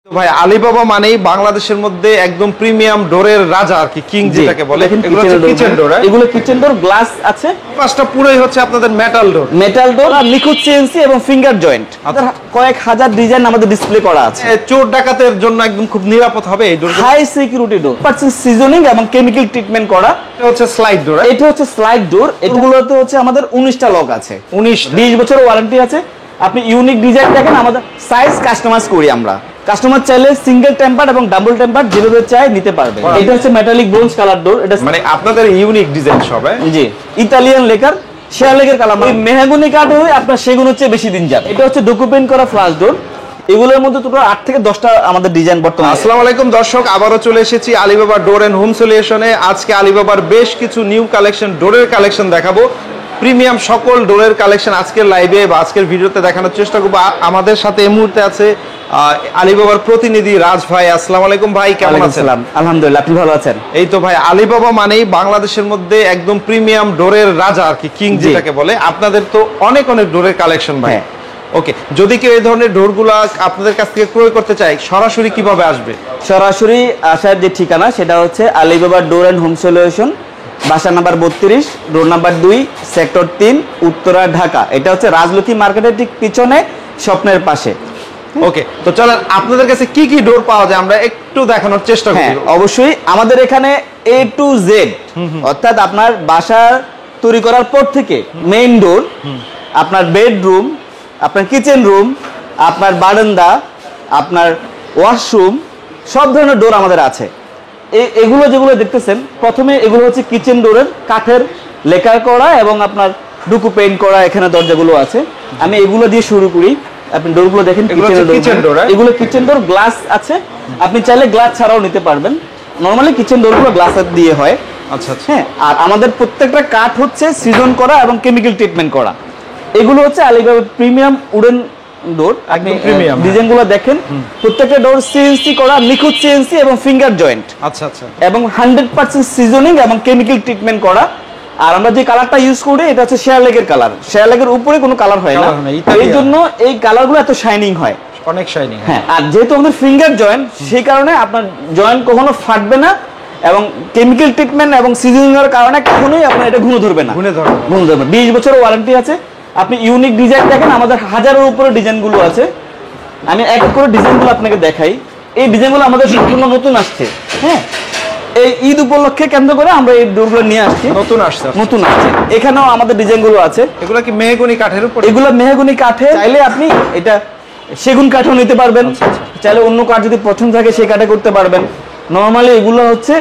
ভাই আলিবাবা মানেই বাংলাদেশের মধ্যে একদম প্রিমিয়াম ডোরের রাজা আর কি, কিং যেটাকে বলে। এগুলো হচ্ছে কিচেন ডোর, এগুলো কিচেন ডোর, গ্লাস আছে। পাঁচটা পুরোই হচ্ছে আপনাদের মেটাল ডোর। মেটাল ডোর আর নিখুঁত সিএনসি এবং ফিঙ্গার জয়েন্ট। কয়েক হাজার ডিজাইন আমাদের ডিসপ্লে করা আছে। চোর ডাকাতের জন্য একদম খুব নিরাপদ হবে এই door. High security door, percent seasoning এবং কেমিক্যাল ট্রিটমেন্ট করা। এটা হচ্ছে স্লাইড ডোর। এটা হচ্ছে স্লাইড ডোর। এগুলোতে হচ্ছে আমাদের 19টা লক আছে, 20 বছরের ওয়ারেন্টি আছে। আপনি ইউনিক ডিজাইন দেখেন, আমাদের সাইজ কাস্টমাইজ করি আমরা। কাস্টমার চাইলে সিঙ্গেল টেম্পার এবং ডাবল টেম্পার যেভাবে চাই নিতে পারবে। এটা হচ্ছে মেটালিক ব্রোঞ্জ কালার ডোর। এটা মানে আপনাদের ইউনিক ডিজাইন সব। জি, ইতালিয়ান লেকার, শেয়ার লেকার কালার। ওই মেহগনি কাঠ হয়ে আপনার সেগুন হচ্ছে বেশি দিন যাবে। এটা হচ্ছে ডকুমেন্ট করা ফ্লাশ ডোর। এগুলোর মধ্যে টোটাল 8 থেকে 10টা আমাদের ডিজাইন বর্তমানে। আসসালামু আলাইকুম দর্শক, আবারও চলে এসেছি আলিবাবা ডোর এন্ড হোম সলিউশনে। আজকে আলিবাবার বেশ কিছু নিউ কালেকশন, ডোরের কালেকশন দেখাবো। প্রিমিয়াম সকল ডোরের কালেকশন আজকের লাইভে বা আজকের ভিডিওতে দেখানোর চেষ্টা করবো। আমাদের সাথে এই মুহূর্তে আছে আলিবাবার প্রতিনিধি রাজ ভাই। আসসালামু আলাইকুম ভাই, কেমন আছেন? আলহামদুলিল্লাহ, আপনি ভালো আছেন? এই তো ভাই, আলিবাবা মানেই বাংলাদেশের মধ্যে একদম প্রিমিয়াম ডোরের রাজা আর কি, কিং যেটাকে বলে। আপনাদের তো অনেক অনেক ডোরের কালেকশন ভাই। ওকে, যদি কেউ এই ধরনের ডোরগুলো আপনাদের কাছ থেকে ক্রয় করতে চায়, সরাসরি কিভাবে আসবে? সরাসরি আসার যে ঠিকানা সেটা হচ্ছে Alibaba door and home solution, বাসা number 32, road number 2, sector 3, Uttara, Dhaka. এটা হচ্ছে রাজলক্ষ্মী মার্কেটের ঠিক পিছনে, স্বপ্নের পাশে। ওকে, তো চলেন আপনাদের কাছে কি কি ডোর পাওয়া যায় আমরা একটু দেখানোর চেষ্টা করি। অবশ্যই আমাদের এখানে A to Z, অর্থাৎ আপনার বাসা তৈরি করার পর থেকে মেইন ডোর, আপনার বেডরুম, আপনার কিচেন রুম, আপনার বারান্দা, আপনার ওয়াশরুম, সব ধরনের ডোর আমাদের আছে। এগুলো যেগুলো দেখতেছেন, প্রথমে এগুলো হচ্ছে কিচেন ডোরের কাঠের লেকার করা এবং আপনার ডুকু পেইন্ট করা। এখানে দরজাগুলো আছে, আমি এগুলো দিয়ে শুরু করি। আপনি ডোরগুলো দেখেন, কিচেন ডোর। এগুলো কিচেন ডোর, গ্লাস আছে। আপনি চাইলে গ্লাস ছাড়াও নিতে পারবেন। নরমালি কিচেন ডোরগুলো গ্লাস দিয়ে হয়। আচ্ছা আচ্ছা। হ্যাঁ, আর আমাদের প্রত্যেকটা কাঠ হচ্ছে সিজন করা এবং কেমিক্যাল ট্রিটমেন্ট করা। এগুলো হচ্ছে আলিবাবা প্রিমিয়াম উডেন ডোর। আপনি ডিজাইনগুলো দেখেন, প্রত্যেকটা ডোর সিএনসি করা, নিখুঁত সিএনসি এবং ফিঙ্গার জয়েন্ট। আচ্ছা আচ্ছা। এবং 100% সিজনিং এবং কেমিক্যাল ট্রিটমেন্ট করা। আর আমরা যে কালারটা ইউজ করি এটা হচ্ছে শেয়ার লেগের কালার। শেয়ার লেগের উপরে কোনো কালার হয় না, এই জন্য এই কালারগুলো এত শাইনিং হয়, অনেক শাইনিং। হ্যাঁ, আর যেহেতু আমাদের ফিঙ্গার জয়েন্ট, সেই কারণে আপনার জয়েন্ট কখনো ফাটবে না এবং কেমিক্যাল ট্রিটমেন্ট এবং সিজনিং এর কারণে কখনোই আপনার এটা ঘুরে ধরবে না। 20 বছরের ওয়ারেন্টি আছে। আপনি ইউনিক ডিজাইন দেখেন, আমাদের হাজারের উপরে ডিজাইনগুলো আছে। আমি এক এক করে ডিজাইনগুলো আপনাকে দেখাই। এই ডিজাইনগুলো আমাদের সম্পূর্ণ নতুন আসছে। হ্যাঁ, এই ঈদ উপলক্ষে কেন্দ্র করে আমরা এই ডোরগুলো নিয়ে আসছি। নতুন আসছে। এখানেও আমাদের ডিজাইনগুলো আছে। এগুলো কি মেহগনি কাঠের উপর? এগুলো মেহগনি কাঠে। চাইলে আপনি এটা সেগুন কাঠও নিতে পারবেন, চাইলে অন্য কাঠ যদি পছন্দ থাকে সেই কাঠে করতে পারবেন। নরমালি এগুলো হচ্ছে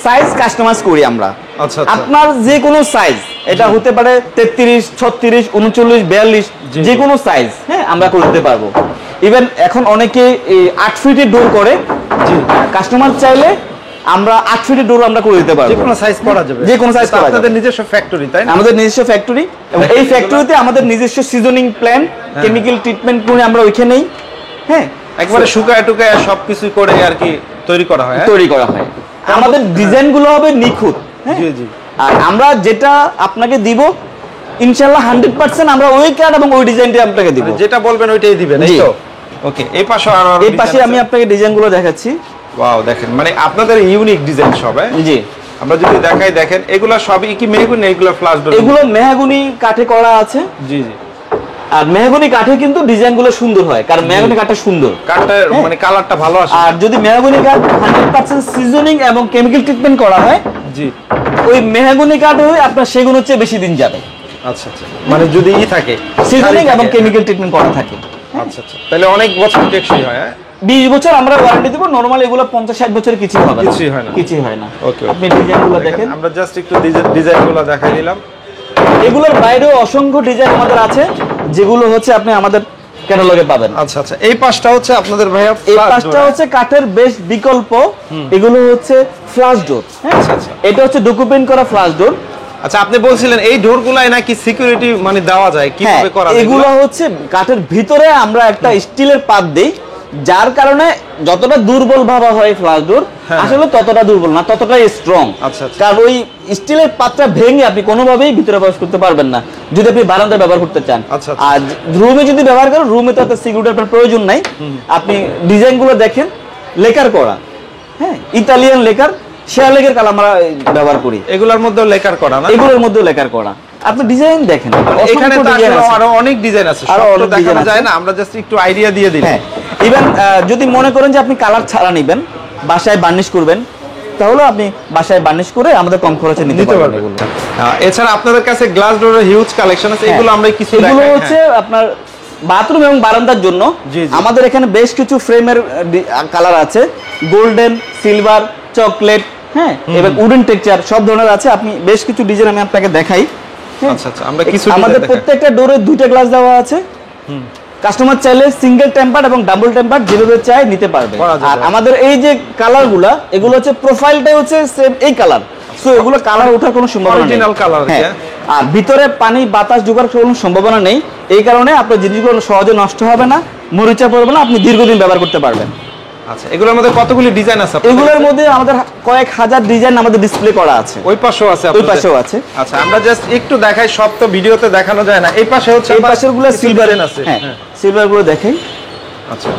সাইজ কাস্টমাইজ করি আমরা। আচ্ছা, আপনার যে কোনো সাইজ, এটা হতে পারে 33, 36, 39, 42, যে কোনো সাইজ, হ্যাঁ, আমরা করতে পারবো। ইভেন এখন অনেকে 8 ফিটের ডোর করে। কাস্টমার চাইলে আমরা 8 ফিটের ডোর আমরা করে দিতে পারবো। যে কোনো সাইজ করা যাবে, যে কোনো সাইজ করা যাবে। আপনাদের নিজস্ব ফ্যাক্টরি, তাই না? আমাদের নিজস্ব ফ্যাক্টরি, এবং এই ফ্যাক্টরিতে আমাদের নিজস্ব সিজনিং প্ল্যান, কেমিক্যাল ট্রিটমেন্ট করে আমরা ওইখানেই, হ্যাঁ, একবারে শুকায় টুকায় সবকিছু করে আর কি তৈরি করা হয়। আমাদের ডিজাইনগুলো হবে নিখুঁত। জি জি। আর আমরা যেটা আপনাকে দিব ইনশাআল্লাহ 100% আমরা ওই কাঠ এবং ওই ডিজাইনটা আপনাকে দিব। যেটা বলবেন ওইটাই দিবেন, এই তো? ওকে, এই পাশে আমি আপনাকে ডিজাইনগুলো দেখাচ্ছি। ওয়াও, দেখেন মানে আপনাদের ইউনিক ডিজাইন সব। জি, আমরা যদি দেখাই, দেখেন এগুলা সবই কি মেহগনি? এগুলো ফ্লাশ ডোর? এগুলো মেহগনি কাঠে করা আছে। জি জি। আর মেহগনি কাঠে কিন্তু ডিজাইনগুলো সুন্দর হয়, কারণ মেহগনি কাঠটা সুন্দর, কাঠটা মানে কালারটা ভালো আসে। আর যদি মেহগনি কাঠ 100% সিজনিং এবং কেমিক্যাল ট্রিটমেন্ট করা হয়, জি, ওই মেহগনি কাঠ হয়ে আপনার সেগুন হচ্ছে বেশি দিন যাবে। আচ্ছা আচ্ছা, মানে যদি থাকে সিজনিং এবং কেমিক্যাল ট্রিটমেন্ট করা থাকে। আচ্ছা আচ্ছা, তাহলে অনেক বছর টেকসই হয়। 20 বছর আমরা ওয়ারেন্টি দেব। নরমালি এগুলো 50-60 বছরের কিছুই হবে না, কিছুই হয় না। ওকে, আপনি ডিজাইনগুলো দেখেন, আমরা জাস্ট একটু ডিজাইনগুলো দেখাই দিলাম। এগুলোর বাইরেও অসংখ্য ডিজাইন আমাদের আছে, যেগুলো হচ্ছে আপনি আমাদের ক্যাটালগে পাবেন। আচ্ছা আচ্ছা, এই পাশটা হচ্ছে আপনাদের ভাইয়া, এই পাশটা হচ্ছে কাঠের বেস্ট বিকল্প। এগুলো হচ্ছে ফ্লাশ ডোর। আচ্ছা আচ্ছা, এটা হচ্ছে ডকুমেন্ট করা ফ্লাশ ডোর। আচ্ছা, আপনি বলছিলেন এই ডোরগুলাই নাকি সিকিউরিটি মানে দেওয়া যায়, কিভাবে করা যায়? এগুলো হচ্ছে কাঠের ভিতরে আমরা একটা স্টিলের পাত দেই, যার কারণে যতটা দুর্বল ভাবা হয় ফ্লাশ ডোর আসলে ততটা দুর্বল না, ততটাই স্ট্রং। আচ্ছা, আচ্ছা। কারণ ওই স্টিলের পাতটা ভেঙে আপনি কোনোভাবেই ভিতরে প্রবেশ করতে পারবেন না যদি আপনি বারান্দায় ব্যবহার করতে চান। আচ্ছা, আচ্ছা। আর রুমে যদি ব্যবহার করেন, রুমে তো সিকিউরিটির আপনার প্রয়োজন নাই। আপনি ডিজাইনগুলো দেখেন, লেকার করা, হ্যাঁ, ইতালিয়ান লেকার, শেয়ার লেকার কালার আমরা ব্যবহার করি। এগুলোর মধ্যেও লেকার করা না? এগুলোর মধ্যেও লেকার করা। আপনি ডিজাইন দেখেন, এখানে তো আসলে আরো অনেক ডিজাইন আছে, আরো সব তো অনেক দেখানো ডিজাইন যায় আছে। না, আমরা জাস্ট একটু আইডিয়া দিয়ে দিই। হ্যাঁ, ইভেন যদি মনে করেন যে আপনি কালার ছাড়া নেবেন, বাসায় বার্নিশ করবেন, তাহলে আপনি বাসায় বার্নিশ করে আমাদের কম খরচে নিতে পারবেন এগুলো। এছাড়া আপনাদের কাছে গ্লাস ডোরের হিউজ কালেকশন আছে, এগুলো আমরা কিছু দেখাই। এগুলো হচ্ছে আপনার বাথরুম এবং বারান্দার জন্য। আমাদের এখানে বেশ কিছু ফ্রেমের কালার আছে, গোল্ডেন, সিলভার, চকলেট, হ্যাঁ, এবং উডেন টেক্সচার সব ধরনের আছে। আপনি বেশ কিছু ডিজাইন আমি আপনাকে দেখাই। আচ্ছা আচ্ছা, আমরা কিছু আমাদের প্রত্যেকটা ডোরে দুইটা গ্লাস দেওয়া আছে। কাস্টমার চাইলে সিঙ্গেল টেম্পার এবং ডাবল টেম্পার যেভাবে চাই নিতে পারবে। আর আমাদের এই যে কালারগুলা, এগুলো হচ্ছে প্রোফাইলটাই হচ্ছে সেম এই কালার, সো এগুলো কালার ওঠার কোনো সম্ভাবনা নেই, অরিজিনাল কালার। আর ভিতরে পানি বাতাস ঢোকার কোনো সম্ভাবনা নেই। এই কারণে আপনার জিনিসগুলো সহজে নষ্ট হবে না, মরিচা পড়বে না, আপনি দীর্ঘদিন ব্যবহার করতে পারবেন। আচ্ছা, এগুলোর মধ্যে কতগুলি ডিজাইন আছে? এগুলোর মধ্যে আমাদের কয়েক হাজার ডিজাইন আমাদের ডিসপ্লে করা আছে। ওই পাশেও আছে? ওই পাশেও আছে। আচ্ছা, আমরা জাস্ট একটু দেখাই, সব তো ভিডিওতে দেখানো যায় না। এই পাশে হচ্ছে, এই পাশের গুলো সিলভার আছে। হ্যাঁ, সিলভার গুলো দেখাই। আচ্ছা,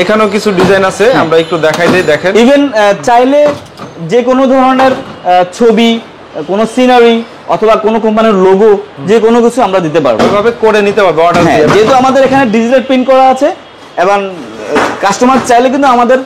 এখানেও কিছু ডিজাইন আছে, আমরা একটু দেখাই দেই। দেখেন, ইভেন চাইলে যে কোনো ধরনের ছবি, কোনো সিনারি অথবা কোনো কোম্পানির লোগো, যে কোনো কিছু আমরা দিতে পারবো, ওইভাবে করে নিতে পারবে অর্ডার দিয়ে। যেহেতু আমাদের এখানে ডিজিটাল প্রিন্ট করা আছে, এবং কাস্টমার চাইলে কিন্তু আমাদের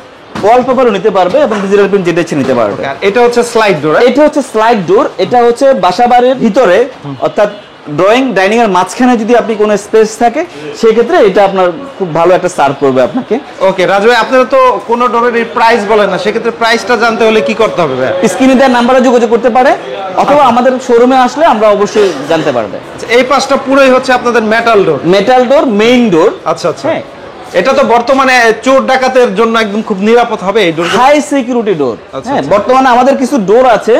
ওয়ালপেপারও নিতে পারবে এবং ডিজিটাল প্রিন্ট যেটা ইচ্ছে নিতে পারবে। এটা হচ্ছে স্লাইড ডোর। এটা হচ্ছে স্লাইড ডোর। এটা হচ্ছে বাসাবাড়ির ভিতরে, অর্থাৎ ড্রয়িং ডাইনিং এর মাঝখানে যদি আপনি কোনো স্পেস থাকে, সেই ক্ষেত্রে এটা আপনার খুব ভালো একটা সার্ভ করবে আপনাকে। ওকে রাজু ভাই, আপনারা তো কোন ডোরের এই প্রাইস বলেন না, সেক্ষেত্রে প্রাইসটা জানতে হলে কি করতে হবে ভাই? স্ক্রিনে দেওয়ার নাম্বারে যোগাযোগ করতে পারে, অথবা আমাদের শোরুমে আসলে আমরা অবশ্যই জানতে পারবে। এই পাশটা পুরোই হচ্ছে আপনাদের metal door. Metal door, main ডোর। আচ্ছা আচ্ছা, এটা তো বর্তমানে চোর ডাকাতের জন্য একদম খুব নিরাপদ হবে এই ডোর, হাই সিকিউরিটি ডোর। হ্যাঁ, বর্তমানে আমাদের কিছু ডোর আছে,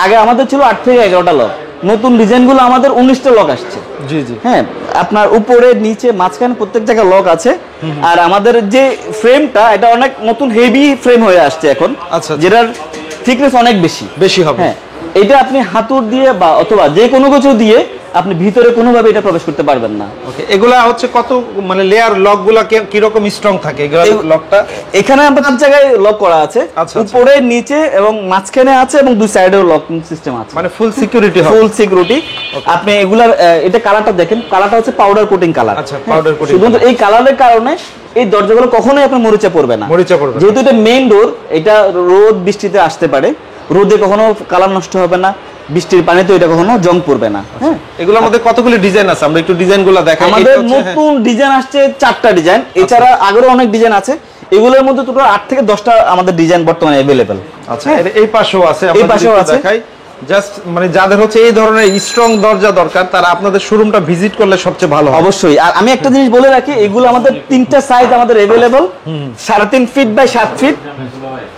আগে আমাদের ছিল 8 থেকে 11টা লক, নতুন ডিজাইনগুলো আমাদের 19টা লক আসছে। জি জি, হ্যাঁ, আপনার উপরে নিচে মাঝখানে প্রত্যেক জায়গায় লক আছে। আর আমাদের যে ফ্রেমটা, এটা অনেক নতুন হেভি ফ্রেম হয়ে আসছে এখন। আচ্ছা, যেটার থিকনেস অনেক বেশি হবে। হ্যাঁ, এটা আপনি হাতুড় দিয়ে বা অথবা যে কোনো কিছু দিয়ে আপনি ভিতরে কোনোভাবে এটা প্রবেশ করতে পারবেন না। ওকে, এগুলা হচ্ছে কত, মানে লেয়ার লকগুলা কি রকম স্ট্রং থাকে এগুলা লকটা? এখানে আমরা 5 জায়গায় লক করা আছে, উপরে নিচে এবং মাঝখানে আছে, এবং দুই সাইডেও লকিং সিস্টেম আছে, মানে ফুল সিকিউরিটি হবে। ফুল সিকিউরিটি। আপনি এগুলার এটা কালারটা দেখেন, কালারটা হচ্ছে পাউডার কোটিং কালার। আচ্ছা, পাউডার কোটিং। শুধু এই কালারের কারণে এই দরজাগুলো কখনোই আপনার মরিচা পড়বে না। যেহেতু এটা মেইন ডোর, এটা রোদ বৃষ্টিতে আসতে পারে, রোদে কখনো কালার নষ্ট হবে না, বৃষ্টির পানিতে এটা কখনো জং পড়বে না। হ্যাঁ, এগুলোর মধ্যে কতগুলি ডিজাইন আছে, আমরা একটু ডিজাইনগুলো দেখাই। আমাদের নতুন ডিজাইন আসছে 4টা ডিজাইন, এছাড়া আগেরও অনেক ডিজাইন আছে। এগুলোর মধ্যে টোটাল 8 থেকে 10টা আমাদের ডিজাইন বর্তমানে अवेलेबल। আচ্ছা, এই পাশেও আছে, আমরা দেখাই। জাস্ট মানে যাদের হচ্ছে এই ধরনের স্ট্রং দরজা দরকার, তারা আপনাদের শোরুমটা ভিজিট করলে সবচেয়ে ভালো হয়। অবশ্যই। আর আমি একটা জিনিস বলে রাখি, এগুলো আমাদের 3টা সাইজ আমাদের अवेलेबल, 3.5 ফিট বাই 7 ফিট,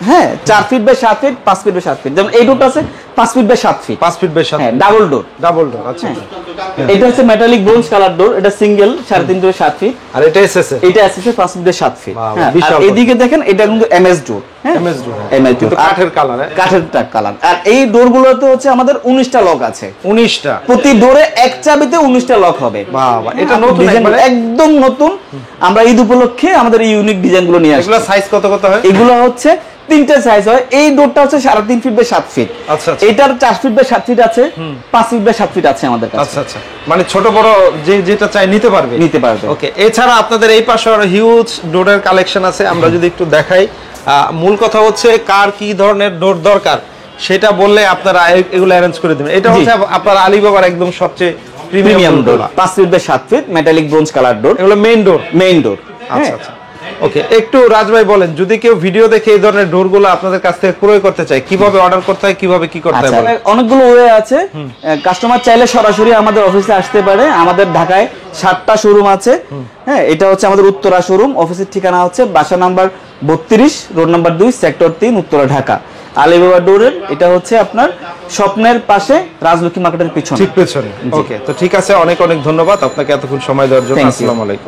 হ্যাঁ, 4 feet by 7 feet, 5 feet by 7 feet. যেমন এই ডোরটা আছে 5 feet by 7 feet. 5 feet by 7, হ্যাঁ, ডাবল ডোর। আচ্ছা, এটা হচ্ছে মেটালিক ব্রোঞ্জ কালার ডোর, এটা সিঙ্গেল 3.5 বাই 7 ফিট। আর এটা এসএস, এটা এসএস 5 ফিট বাই 7 ফিট। হ্যাঁ, আর এদিকে দেখেন, এটা কিন্তু এমএস ডোর। হ্যাঁ, এমএস ডোর, কিন্তু কাঠের কালার, কাঠের কালার। আর এই ডোরগুলোতে হচ্ছে আমাদের 19টা লক আছে। 19টা? প্রতি ডোরে এক চাবিতে 19টা লক হবে। বাবা, এটা নতুন, একদম নতুন। আমরা ঈদ উপলক্ষে আমাদের এই ইউনিক ডিজাইনগুলো নিয়ে আসছি। এগুলা সাইজ কত হয়? এগুলো হচ্ছে 3টে সাইজ হয়। এই ডোরটা হচ্ছে 3.5 ফিট বাই 7 ফিট। আচ্ছা, এটার 4 ফিট বাই 7 ফিট আছে, 5 ফিট বাই 7 ফিট আছে আমাদের কাছে। আচ্ছা আচ্ছা, মানে ছোট বড় যেটা চাই নিতে পারবে। ওকে, এছাড়া আপনাদের এই পাশে আরো হিউজ ডোরের কালেকশন আছে, আমরা যদি একটু দেখাই। মূল কথা হচ্ছে কার কি ধরনের ডোর দরকার সেটা বললে আপনারা এগুলো অ্যারেঞ্জ করে দিবেন। এটা হচ্ছে আপনার আলিবাবার একদম সবচেয়ে premium door, 5 feet by 7 feet metallic bronze colour door. এগুলো মেইন ডোর। আচ্ছা আচ্ছা, ওকে, একটু রাজ ভাই বলেন, যদি কেউ ভিডিও দেখে এই ধরনের ডোরগুলো আপনাদের কাছ থেকে ক্রয় করতে চায়, কিভাবে অর্ডার করতে হয়, কিভাবে কি করতে হয়? অনেকগুলো ওয়ে আছে। কাস্টমার চাইলে সরাসরি আমাদের অফিসে আসতে পারে। আমাদের ঢাকায় 7টা শোরুম আছে। হ্যাঁ, এটা হচ্ছে আমাদের উত্তরা শোরুম। অফিসের ঠিকানা হচ্ছে বাসা number 32, road number 2, sector 3, Uttara, Dhaka. Alibaba ডোরের এটা হচ্ছে আপনার স্বপ্নের পাশে, রাজলক্ষ্মী মার্কেটের পিছনে, ঠিক পেছনে। ওকে, তো ঠিক আছে, অনেক ধন্যবাদ আপনাকে এতক্ষণ সময় দেওয়ার জন্য। আসসালামু আলাইকুম।